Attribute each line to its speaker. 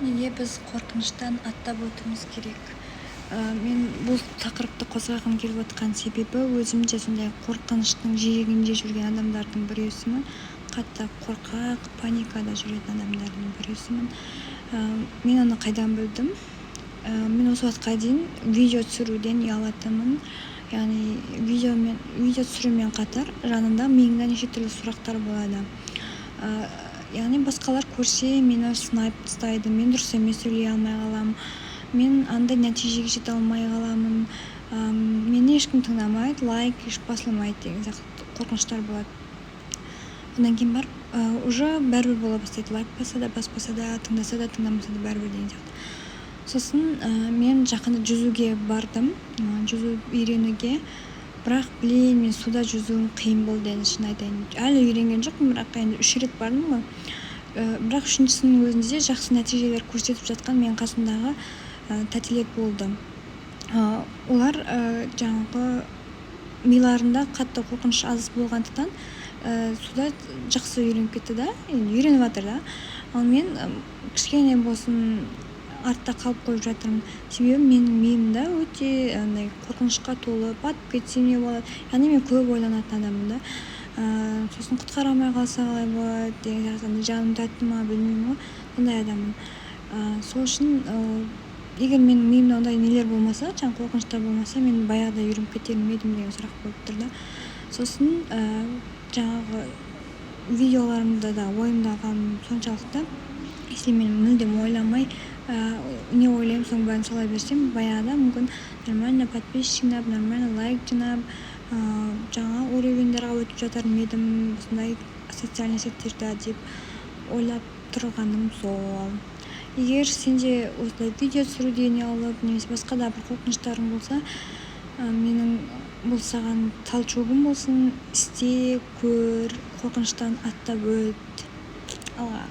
Speaker 1: Неге біз қорқыныштан аттап өтуіміз керек? Мен бұл тақырыпты қозғағым келіп отқан себебі өзім де сондай қорқыныштың жиегінде жүрген адамдардың біреусімін. Қатты қорқақ, паникада жүретін адамдардың біреусімін. Мен оны қайдан білдім? Мен осы уақытқа дейін видео түсіруден ұялатынмын. Яғни видео түсірумен қатар жанында миыңда неше түрлі сұрақтар болады. Яғни басқалар көрсе мені сынап тастайды, мен дұрыс емес сөйлей алмай қаламын, мен андай нәтижеге жете алмай қаламын, мені ешкім тыңдамайды, лайк еш басылмайды деген сияқты қорқыныштар болады. Одан кейін барып уже бәрібір бола бастайды, лайк баса да баспаса да, тыңдаса да тыңдамаса да бәрібір деген сияқты. Сосын мен жақында жүзуге бардым, жүзу үйренуге. Бірақ білейін, мен суда жүзуім қиын болды, енді шын айтайын. Әлі үйренген жоқпын, бірақ енді 3 рет бардым ғой. Бірақ 3-шісінің өзінде де жақсы нәтижелер көрсетіп жатқан менің қасымдағы тәтелер болды. Олар жаңағы миларында қатты қорқыныш аз болғандықтан суда жақсы үйреніп кетті да, енді үйреніп жатыр да. Ал мен кішкене болсын артта қалып қойып жатырмын. Себебі менің миымда өте қорқынышқа толы, батып кетсем не болады. Яғни мен көп ойланатын адаммын да. Сосын құтқара алмай қалса қалай болады деген сияқты, жаным тәтті ма білмеймін ғой, сондай адаммын. Сол үшін егер менің миымда ондай нелер болмаса, жаңағы қорқыныштар болмаса, мен баяғыда үйреніп кетер ме едім деген сұрақ болып тұр да. Сосын жаңағы видеоларымда да ойымдағаным соншалықты, если мен мүлдем ойламай не ойлаймын соның бәрін сала берсем, баяғыда мүмкін нормально подписчик жинап, нормально лайк жинап, жаңа уровеньдерға өтіп жатар едім, осындай социальный сеттерде деп ойлап тұрғаным сол. Егер сенде осылай видео түсіруден ұялып, немесе басқа да бір қорқыныштарың болса, менің бұл саған талшоғым болсын, істе, көр, қорқыныштан аттап өт. Алға.